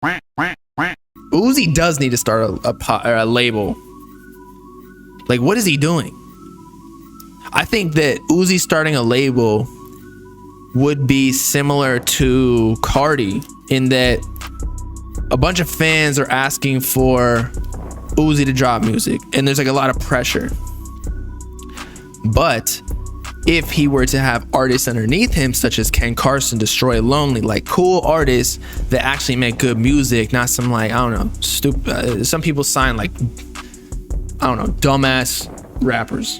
Uzi does need to start a label. Like, what is he doing? I think that Uzi starting a label would be similar to Carti in that a bunch of fans are asking for Uzi to drop music and there's like a lot of pressure. But if he were to have artists underneath him such as Ken Carson, Destroy Lonely, like cool artists that actually make good music, not some like, I don't know, stupid, some people sign like, I don't know, dumbass rappers.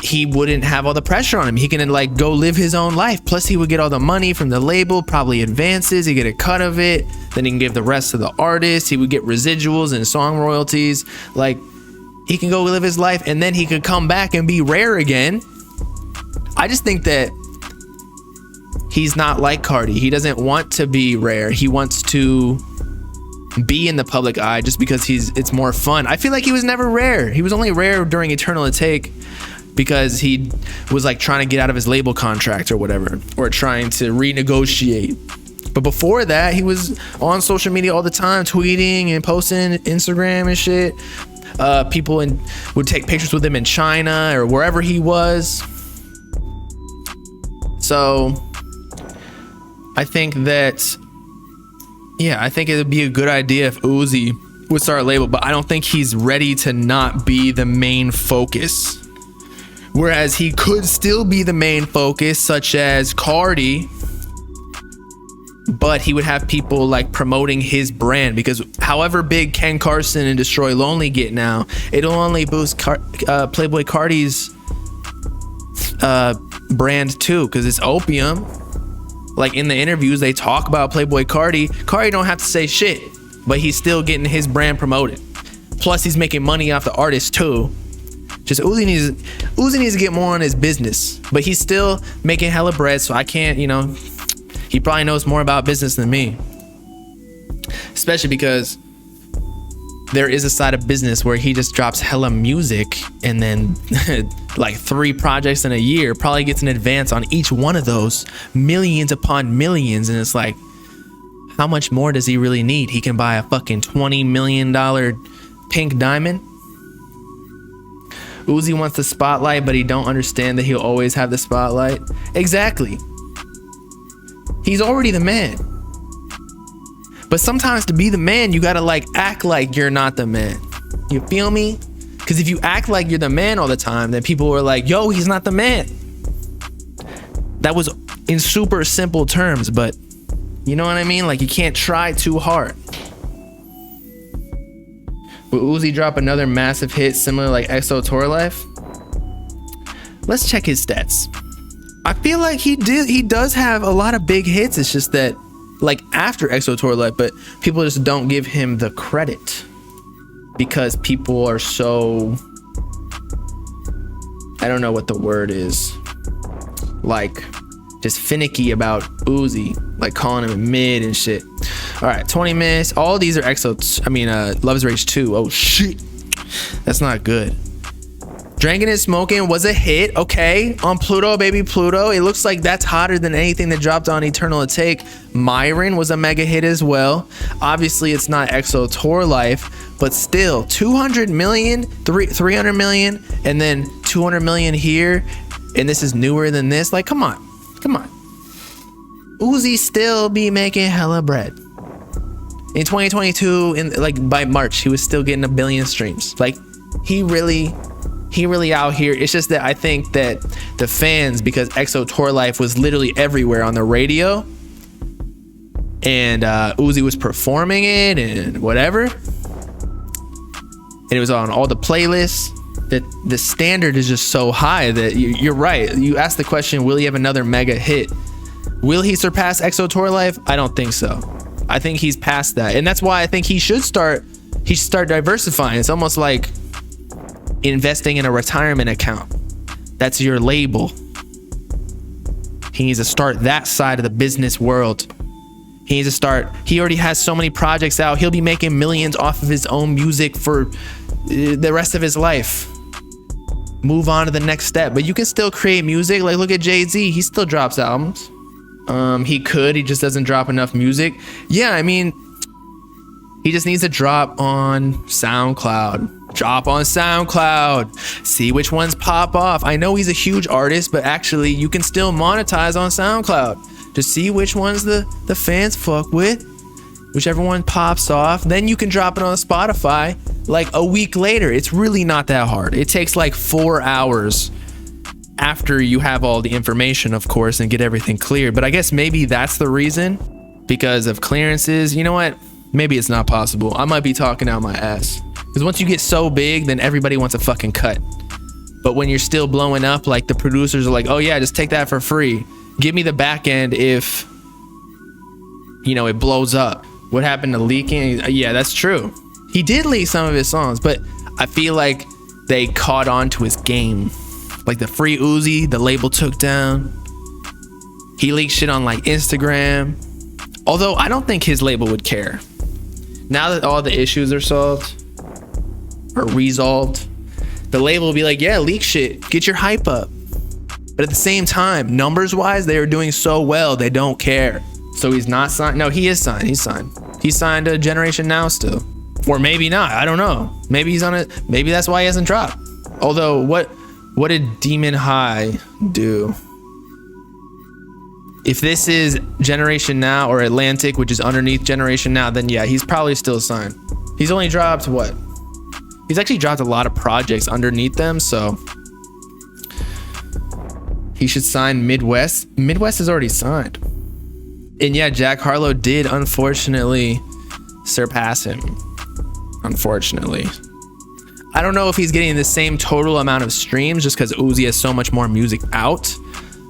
He wouldn't have all the pressure on him. He can like go live his own life. Plus he would get all the money from the label, probably advances. He'd get a cut of it. Then he can give the rest to the artist. He would get residuals and song royalties. Like, he can go live his life and then he could come back and be rare again. I just think that he's not like Carti. He doesn't want to be rare. He wants to be in the public eye just because it's more fun. I feel like he was never rare. He was only rare during Eternal Take because he was like trying to get out of his label contract or whatever, or trying to renegotiate. But before that, he was on social media all the time, tweeting and posting Instagram and shit. People would take pictures with him in China or wherever he was. So I think that, yeah, I think it would be a good idea if Uzi would start a label, but I don't think he's ready to not be the main focus. Whereas he could still be the main focus, such as Carti, but he would have people like promoting his brand, because however big Ken Carson and Destroy Lonely get now, it'll only boost Playboy Carti's brand too, because it's opium. Like in the interviews, they talk about Playboy Carti. Carti don't have to say shit, but he's still getting his brand promoted. Plus, he's making money off the artist too. Just Uzi needs to get more on his business, but he's still making hella bread. So I can't, you know, he probably knows more about business than me, especially because there is a side of business where he just drops hella music and then like 3 projects in a year, probably gets an advance on each one of those, millions upon millions. And it's like, how much more does he really need? He can buy a fucking $20 million pink diamond. Uzi wants the spotlight, but he don't understand that he'll always have the spotlight. Exactly. He's already the man. But sometimes to be the man, you gotta like act like you're not the man. You feel me? Because if you act like you're the man all the time, then people are like, yo, he's not the man. That was in super simple terms, but you know what I mean? Like, you can't try too hard. Will Uzi drop another massive hit similar like EXO Tour Life? Let's check his stats. I feel like he does have a lot of big hits. It's just that like after EXO Tour Life, but people just don't give him the credit because people are so, I don't know what the word is, like just finicky about Uzi, like calling him mid and shit. All right, 20 minutes. All these are EXO. Love's Rage 2. Oh shit, that's not good. Drinking and Smoking was a hit, okay, on Pluto, baby Pluto. It looks like that's hotter than anything that dropped on Eternal Take. Myron was a mega hit as well. Obviously, it's not EXO Tour Life, but still, 200 million, 300 million, and then 200 million here, and this is newer than this. Like, come on. Uzi still be making hella bread. In 2022, by March, he was still getting 1 billion streams. Like, he really out here. It's just that I think that the fans, because EXO Tour Life was literally everywhere on the radio, and Uzi was performing it and whatever, and it was on all the playlists, that the standard is just so high that you're right. You asked the question, will he have another mega hit? Will he surpass EXO Tour Life? I don't think so. I think he's past that, and that's why I think he should start diversifying. It's almost like investing in a retirement account. That's your label. He needs to start that side of the business world. He already has so many projects out. He'll be making millions off of his own music for the rest of his life. Move on to the next step. But you can still create music. Like, look at Jay-Z. He still drops albums. He just doesn't drop enough music. Yeah, I mean, he just needs to drop on SoundCloud. Drop on SoundCloud. See which ones pop off. I know he's a huge artist, but actually you can still monetize on SoundCloud. Just see which ones the fans fuck with. Whichever one pops off. Then you can drop it on Spotify like a week later. It's really not that hard. It takes like 4 hours after you have all the information, of course, and get everything cleared. But I guess maybe that's the reason, because of clearances. You know what? Maybe it's not possible. I might be talking out my ass. Because once you get so big, then everybody wants a fucking cut. But when you're still blowing up, like the producers are like, oh yeah, just take that for free. Give me the back end if, you know, it blows up. What happened to leaking? Yeah, that's true. He did leak some of his songs, but I feel like they caught on to his game. Like the Free Uzi, the label took down. He leaked shit on like Instagram. Although I don't think his label would care. Now that all the issues are solved or resolved, the label will be like, yeah, leak shit, get your hype up. But at the same time, numbers wise, they are doing so well, they don't care. So he's not signed. No, he is signed. He's signed. He's signed to Generation Now still. Or maybe not. I don't know. Maybe he's on it. Maybe that's why he hasn't dropped. Although, what did Demon High do? If this is Generation Now or Atlantic, which is underneath Generation Now, then yeah, he's probably still signed. He's only dropped what? He's actually dropped a lot of projects underneath them, so he should sign Midwest. Midwest is already signed. And yeah, Jack Harlow did unfortunately surpass him. Unfortunately. I don't know if he's getting the same total amount of streams just because Uzi has so much more music out.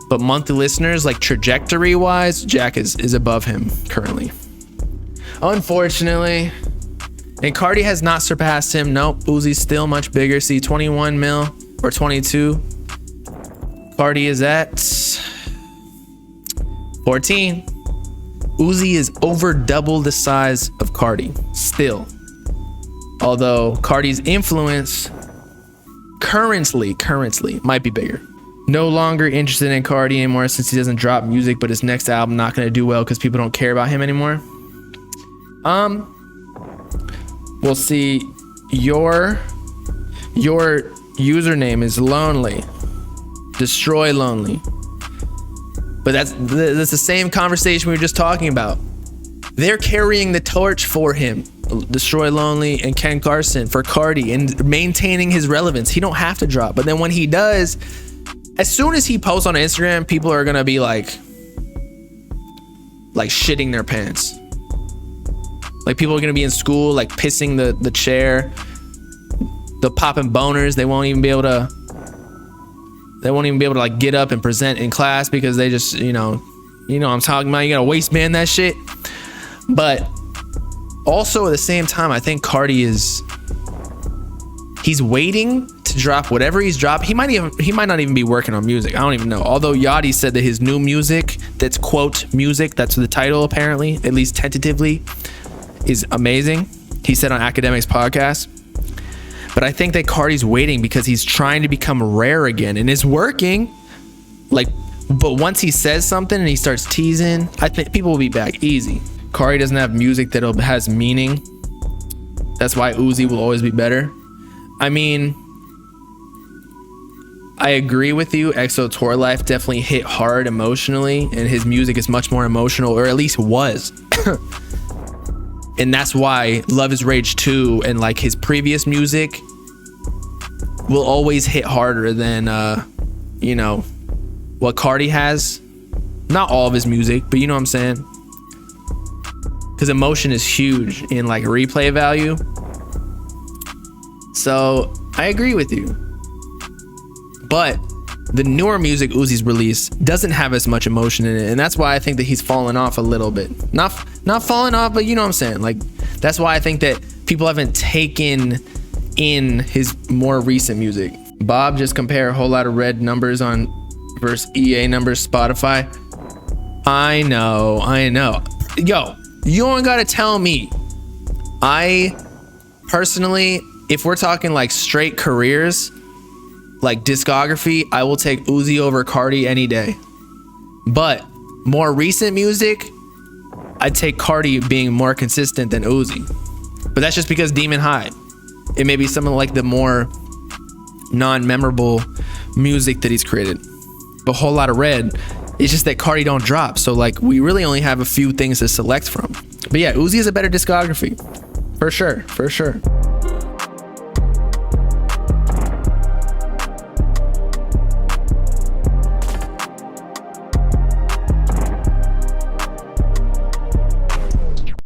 But monthly listeners, like trajectory wise, Jack is above him currently. Unfortunately. And Carti has not surpassed him. Nope. Uzi's still much bigger. See, 21 mil or 22. Carti is at 14. Uzi is over double the size of Carti still. Although Carti's influence currently might be bigger. No longer interested in Carti anymore since he doesn't drop music, but his next album not going to do well because people don't care about him anymore. We'll see. Your username is Lonely. Destroy Lonely. But that's the same conversation we were just talking about. They're carrying the torch for him. Destroy Lonely and Ken Carson for Carti and maintaining his relevance. He don't have to drop. But then when he does, as soon as he posts on Instagram, people are gonna be like shitting their pants. Like people are gonna be in school, like pissing the chair. They'll popping boners. They won't even be able to like get up and present in class because they just, you know what I'm talking about. You gotta waistband that shit. But also at the same time, I think Carti he's waiting to drop whatever he's dropped. He might not even be working on music. I don't even know. Although Yachty said that his new music, that's quote music, that's the title apparently, at least tentatively, is amazing. He said on Academics podcast. But I think that Carti's waiting because he's trying to become rare again, and it's working. But once he says something and he starts teasing, I think people will be back easy. Carti doesn't have music that has meaning. That's why Uzi will always be better. I mean, I agree with you. EXO Tour Life definitely hit hard emotionally, and his music is much more emotional, or at least was. And that's why Love is Rage 2 and like his previous music will always hit harder than what Carti has. Not all of his music, but you know what I'm saying? Because emotion is huge in like replay value. So I agree with you. But the newer music Uzi's released doesn't have as much emotion in it, and that's why I think that he's fallen off a little bit. Not falling off, but you know what I'm saying. Like that's why I think that people haven't taken in his more recent music. Bob just compare a whole lot of red numbers on versus EA numbers Spotify. I know. Yo, you don't gotta tell me. I personally, if we're talking like straight careers, like discography, I will take Uzi over Carti any day. But more recent music, I'd take Carti being more consistent than Uzi. But that's just because Demon High. It may be some of like the more non-memorable music that he's created. A whole lot of Red. It's just that Carti don't drop. So like we really only have a few things to select from. But yeah, Uzi is a better discography. For sure.